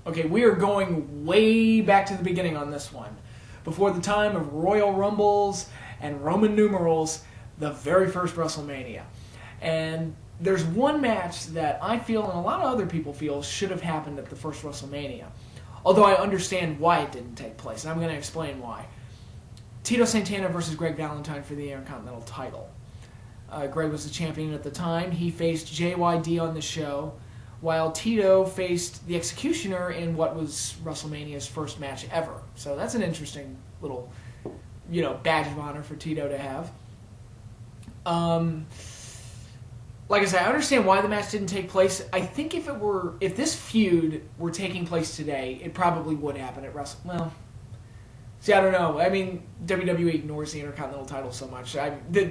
Okay, we are going way back to the beginning on this one. Before the time of Royal Rumbles and Roman numerals, the very first WrestleMania. And there's one match that I feel, and a lot of other people feel, should have happened at the first WrestleMania. Although I understand why it didn't take place, and I'm going to explain why. Tito Santana versus Greg Valentine for the Intercontinental title. Greg was the champion at the time. He faced JYD on the show, while Tito faced the Executioner in what was WrestleMania's first match ever. So that's an interesting little, badge of honor for Tito to have. Like I said, I understand why the match didn't take place. I think if this feud were taking place today, it probably would happen at Well, see, I don't know. I mean, WWE ignores the Intercontinental title so much. The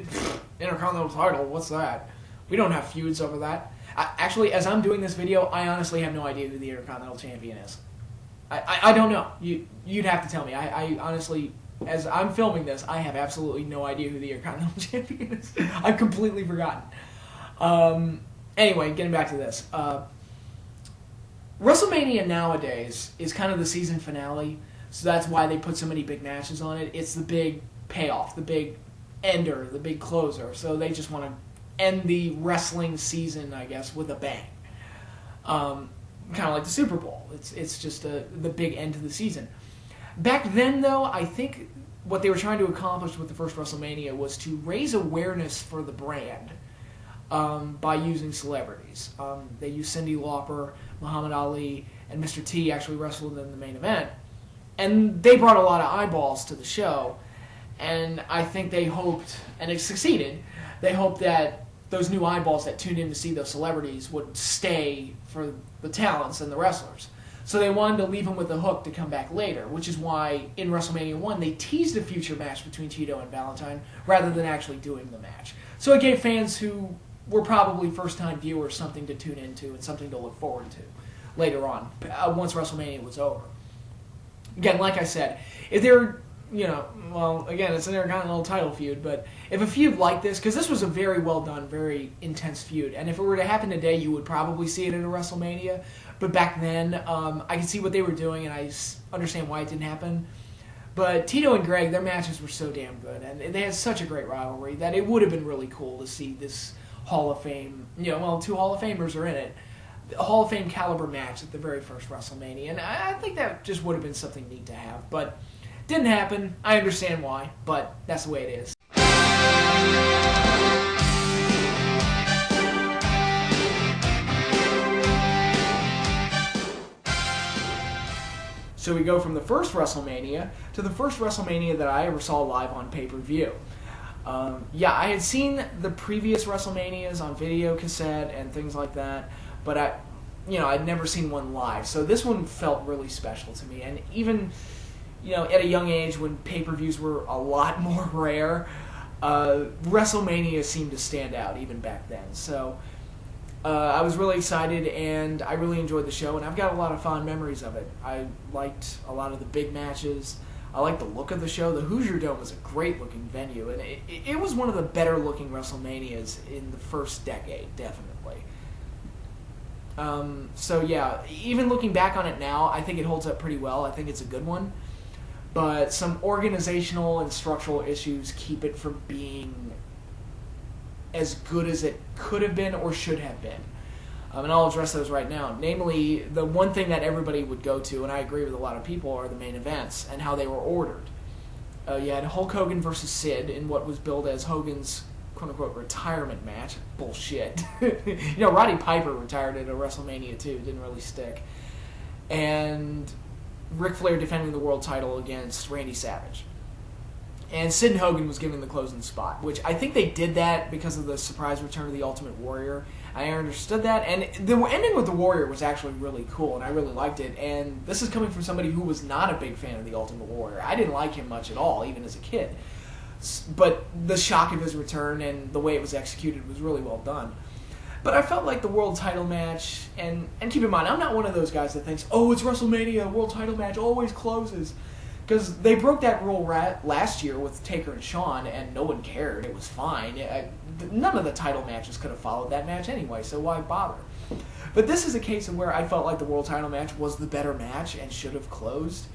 Intercontinental title, what's that? We don't have feuds over that. Actually, as I'm doing this video, I honestly have no idea who the Intercontinental Champion is. I don't know. You'd have to tell me. I honestly, as I'm filming this, I have absolutely no idea who the Intercontinental Champion is. I've completely forgotten. Anyway, getting back to this. WrestleMania nowadays is kind of the season finale, so that's why they put so many big matches on it. It's the big payoff, the big ender, the big closer. So they just want to end the wrestling season, I guess, with a bang. Kind of like the Super Bowl. It's just the big end to the season. Back then, though, I think what they were trying to accomplish with the first WrestleMania was to raise awareness for the brand by using celebrities. They used Cyndi Lauper, Muhammad Ali, and Mr. T actually wrestled in the main event. And they brought a lot of eyeballs to the show, and I think they hoped, and it succeeded, they hoped that those new eyeballs that tuned in to see those celebrities would stay for the talents and the wrestlers. So they wanted to leave them with a hook to come back later, which is why in WrestleMania 1 they teased a future match between Tito and Valentine rather than actually doing the match. So it gave fans who were probably first-time viewers something to tune into and something to look forward to later on, once WrestleMania was over. Again, like I said, if they're, again, it's an Intercontinental title feud, but if a feud like this, because this was a very well done, very intense feud, and if it were to happen today, you would probably see it at a WrestleMania, but back then, I could see what they were doing, and I understand why it didn't happen. But Tito and Greg, their matches were so damn good, and they had such a great rivalry that it would have been really cool to see this Hall of Fame, two Hall of Famers are in it, a Hall of Fame caliber match at the very first WrestleMania, and I think that just would have been something neat to have, but didn't happen. I understand why, but that's the way it is. So we go from the first WrestleMania to the first WrestleMania that I ever saw live on pay-per-view. I had seen the previous WrestleManias on video cassette and things like that, but I'd never seen one live. So this one felt really special to me. And even, at a young age when pay-per-views were a lot more rare, WrestleMania seemed to stand out even back then. So I was really excited, and I really enjoyed the show, and I've got a lot of fond memories of it. I liked a lot of the big matches. I liked the look of the show. The Hoosier Dome was a great-looking venue, and it was one of the better-looking WrestleManias in the first decade, definitely. Even looking back on it now, I think it holds up pretty well. I think it's a good one. But some organizational and structural issues keep it from being as good as it could have been or should have been. And I'll address those right now. Namely, the one thing that everybody would go to, and I agree with a lot of people, are the main events and how they were ordered. You had Hulk Hogan versus Sid in what was billed as Hogan's quote-unquote retirement match. Bullshit. Roddy Piper retired at a WrestleMania too. Didn't really stick. And Ric Flair defending the world title against Randy Savage. And Sid and Hogan was given the closing spot, which I think they did that because of the surprise return of the Ultimate Warrior. I understood that, and the ending with the Warrior was actually really cool, and I really liked it. And this is coming from somebody who was not a big fan of the Ultimate Warrior. I didn't like him much at all, even as a kid. But the shock of his return and the way it was executed was really well done. But I felt like the world title match, and keep in mind, I'm not one of those guys that thinks, oh, it's WrestleMania, world title match always closes. Because they broke that rule last year with Taker and Shawn, and no one cared. It was fine. None of the title matches could have followed that match anyway, so why bother? But this is a case of where I felt like the world title match was the better match and should have closed.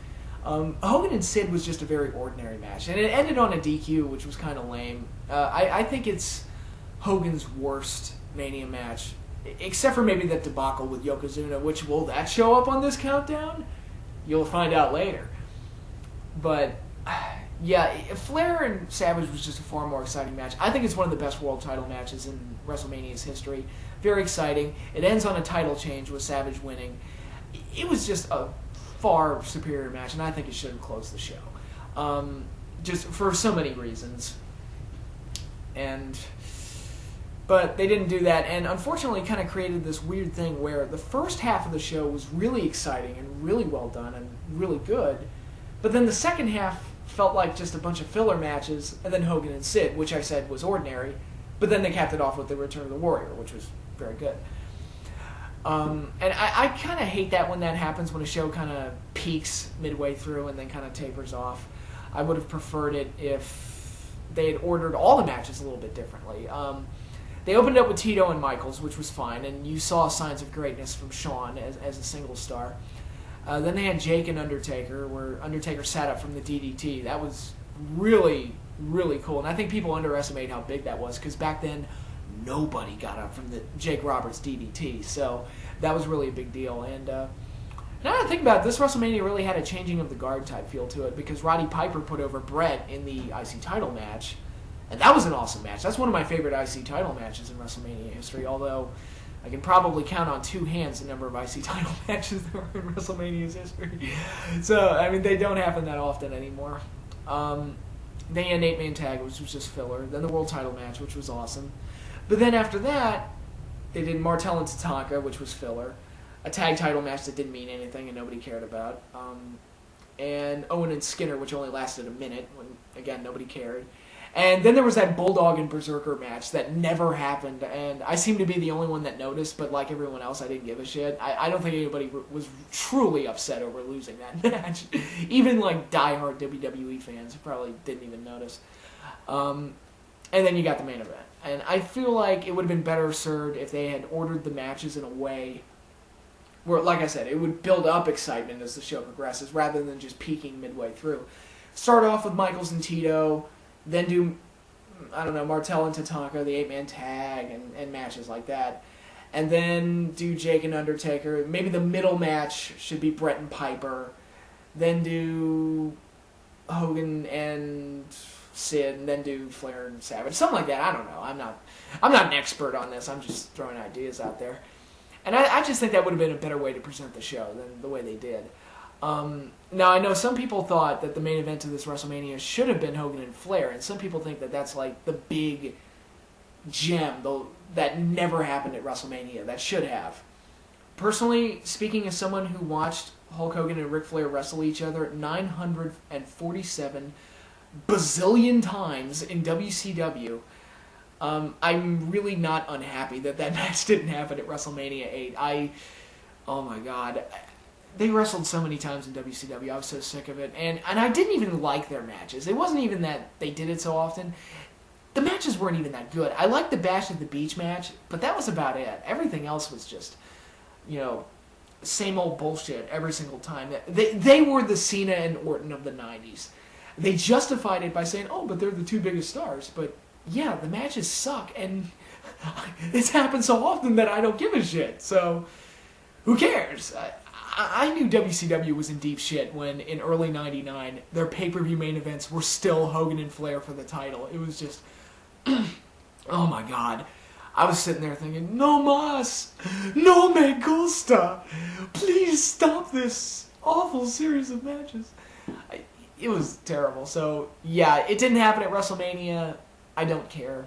Hogan and Sid was just a very ordinary match, and it ended on a DQ, which was kind of lame. I think it's Hogan's worst Mania match, except for maybe that debacle with Yokozuna, which, will that show up on this countdown? You'll find out later. But, yeah, Flair and Savage was just a far more exciting match. I think it's one of the best world title matches in WrestleMania's history. Very exciting. It ends on a title change with Savage winning. It was just a far superior match, and I think it should have closed the show. Just for so many reasons. But they didn't do that, and unfortunately kind of created this weird thing where the first half of the show was really exciting and really well done and really good, but then the second half felt like just a bunch of filler matches, and then Hogan and Sid, which I said was ordinary, but then they capped it off with the Return of the Warrior, which was very good. And I kind of hate that when that happens, when a show kind of peaks midway through and then kind of tapers off. I would have preferred it if they had ordered all the matches a little bit differently. They opened up with Tito and Michaels, which was fine, and you saw signs of greatness from Shawn as a single star. Then they had Jake and Undertaker, where Undertaker sat up from the DDT. That was really, really cool, and I think people underestimate how big that was, because back then, nobody got up from the Jake Roberts DDT, so that was really a big deal. And now that I think about it, this WrestleMania really had a changing of the guard type feel to it, because Roddy Piper put over Bret in the IC title match, and that was an awesome match. That's one of my favorite IC title matches in WrestleMania history, although I can probably count on two hands the number of IC title matches that were in WrestleMania's history. So, I mean, they don't happen that often anymore. Then you had an 8-man tag, which was just filler. Then the world title match, which was awesome. But then after that, they did Martel and Tatanka, which was filler. A tag title match that didn't mean anything and nobody cared about. And Owen and Skinner, which only lasted a minute, when, again, nobody cared. And then there was that Bulldog and Berserker match that never happened, and I seem to be the only one that noticed, but like everyone else, I didn't give a shit. I don't think anybody was truly upset over losing that match. Even like diehard WWE fans probably didn't even notice. And then you got the main event. And I feel like it would have been better served if they had ordered the matches in a way where, like I said, it would build up excitement as the show progresses, rather than just peaking midway through. Start off with Michaels and Tito, then do, I don't know, Martel and Tatanka, the 8-man tag, and matches like that. And then do Jake and Undertaker. Maybe the middle match should be Bret and Piper. Then do Hogan and Sid, and then do Flair and Savage. Something like that. I don't know. I'm not an expert on this. I'm just throwing ideas out there. And I just think that would have been a better way to present the show than the way they did. Now, I know some people thought that the main event of this WrestleMania should have been Hogan and Flair, and some people think that that's like the big gem that never happened at WrestleMania, that should have. Personally, speaking as someone who watched Hulk Hogan and Ric Flair wrestle each other 947 bazillion times in WCW, I'm really not unhappy that match didn't happen at WrestleMania 8. Oh my God. They wrestled so many times in WCW. I was so sick of it. And I didn't even like their matches. It wasn't even that they did it so often. The matches weren't even that good. I liked the Bash at the Beach match, but that was about it. Everything else was just, same old bullshit every single time. They were the Cena and Orton of the 90s. They justified it by saying, oh, but they're the two biggest stars. But yeah, the matches suck, and it's happened so often that I don't give a shit. So who cares? I knew WCW was in deep shit when, in early '99, their pay-per-view main events were still Hogan and Flair for the title. It was just, oh my God. I was sitting there thinking, no mas, no me gusta. Please stop this awful series of matches. It was terrible. So, yeah, it didn't happen at WrestleMania. I don't care.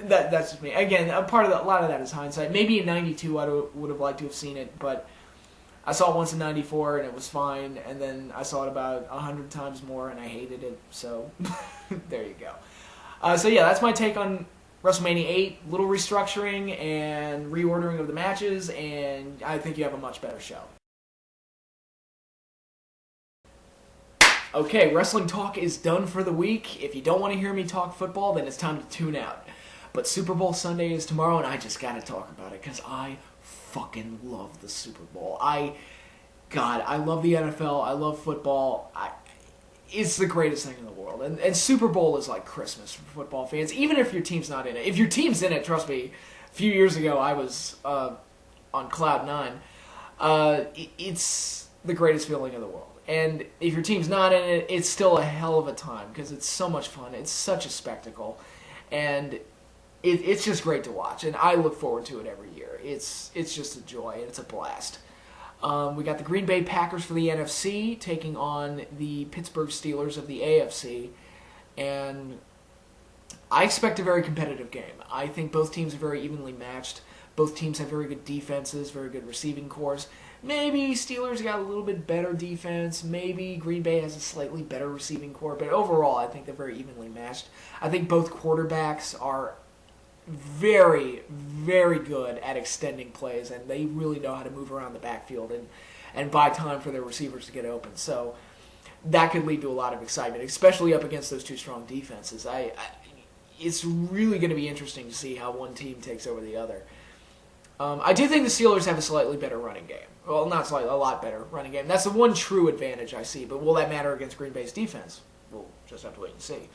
That's just me. Again, a lot of that is hindsight. Maybe in '92 I would have liked to have seen it, but I saw it once in '94 and it was fine, and then I saw it about 100 times more and I hated it, so there you go. So yeah, that's my take on WrestleMania 8. Little restructuring and reordering of the matches, and I think you have a much better show. Okay, wrestling talk is done for the week. If you don't want to hear me talk football, then it's time to tune out. But Super Bowl Sunday is tomorrow, and I just gotta talk about it because I fucking love the Super Bowl. God, I love the NFL. I love football. It's the greatest thing in the world. And Super Bowl is like Christmas for football fans, even if your team's not in it. If your team's in it, trust me, a few years ago I was on Cloud 9. It's the greatest feeling in the world. And if your team's not in it, it's still a hell of a time because it's so much fun. It's such a spectacle. And it's just great to watch. And I look forward to it every year. It's just a joy and it's a blast. We got the Green Bay Packers for the NFC taking on the Pittsburgh Steelers of the AFC. And I expect a very competitive game. I think both teams are very evenly matched. Both teams have very good defenses, very good receiving cores. Maybe Steelers got a little bit better defense. Maybe Green Bay has a slightly better receiving core. But overall, I think they're very evenly matched. I think both quarterbacks are very, very good at extending plays, and they really know how to move around the backfield and buy time for their receivers to get open. So that could lead to a lot of excitement, especially up against those two strong defenses. It's really going to be interesting to see how one team takes over the other. I do think the Steelers have a slightly better running game. Well, not slightly, a lot better running game. That's the one true advantage I see, but will that matter against Green Bay's defense? We'll just have to wait and see.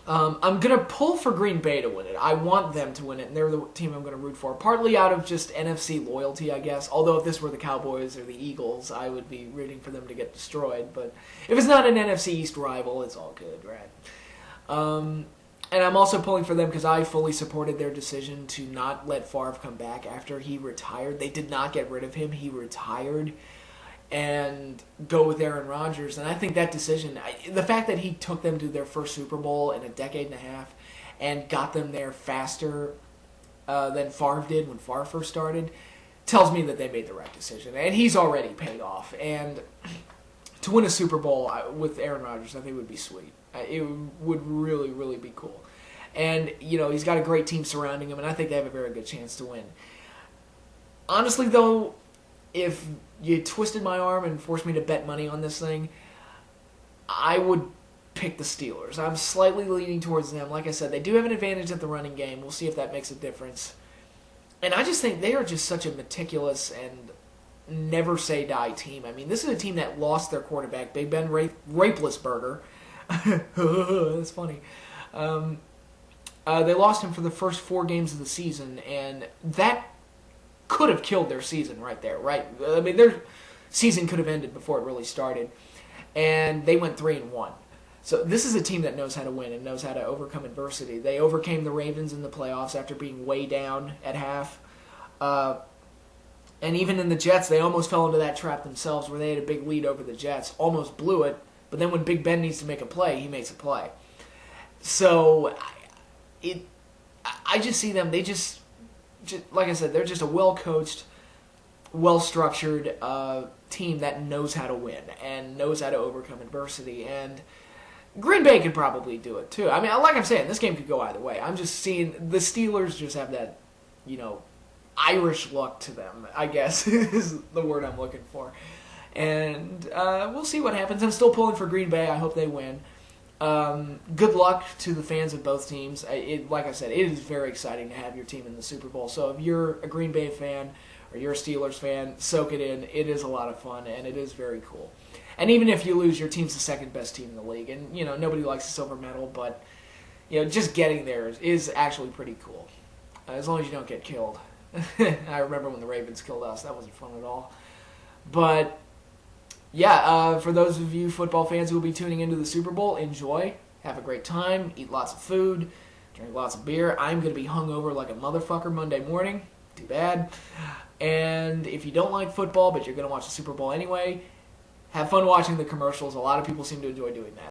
I'm going to pull for Green Bay to win it. I want them to win it, and they're the team I'm going to root for, partly out of just NFC loyalty, I guess. Although if this were the Cowboys or the Eagles, I would be rooting for them to get destroyed. But if it's not an NFC East rival, it's all good, right? And I'm also pulling for them because I fully supported their decision to not let Favre come back after he retired. They did not get rid of him. He retired and go with Aaron Rodgers. And I think that decision, the fact that he took them to their first Super Bowl in a decade and a half and got them there faster than Favre did when Favre first started, tells me that they made the right decision. And he's already paid off. And to win a Super Bowl with Aaron Rodgers, I think would be sweet. It would really, really be cool. And, he's got a great team surrounding him, and I think they have a very good chance to win. Honestly, though, if you twisted my arm and forced me to bet money on this thing, I would pick the Steelers. I'm slightly leaning towards them. Like I said, they do have an advantage at the running game. We'll see if that makes a difference. And I just think they are just such a meticulous and never-say-die team. I mean, this is a team that lost their quarterback, Big Ben Rapelessberger. That's funny. They lost him for the first 4 games of the season, and that could have killed their season right there, right? I mean, their season could have ended before it really started, and they went 3-1. So this is a team that knows how to win and knows how to overcome adversity. They overcame the Ravens in the playoffs after being way down at half. And even in the Jets, they almost fell into that trap themselves where they had a big lead over the Jets, almost blew it, but then when Big Ben needs to make a play, he makes a play. So I just see them, they just like I said, they're just a well-coached, well-structured team that knows how to win and knows how to overcome adversity. And Green Bay could probably do it too. I mean, like I'm saying, this game could go either way. I'm just seeing the Steelers just have that, Irish luck to them, I guess, is the word I'm looking for. And we'll see what happens. I'm still pulling for Green Bay. I hope they win. Good luck to the fans of both teams. Like I said, it is very exciting to have your team in the Super Bowl. So if you're a Green Bay fan or you're a Steelers fan, soak it in. It is a lot of fun, and it is very cool. And even if you lose, your team's the second best team in the league. And, nobody likes a silver medal, but, just getting there is actually pretty cool. As long as you don't get killed. I remember when the Ravens killed us. That wasn't fun at all. But yeah, for those of you football fans who will be tuning into the Super Bowl, enjoy, have a great time, eat lots of food, drink lots of beer. I'm going to be hungover like a motherfucker Monday morning. Too bad. And if you don't like football, but you're going to watch the Super Bowl anyway, have fun watching the commercials. A lot of people seem to enjoy doing that.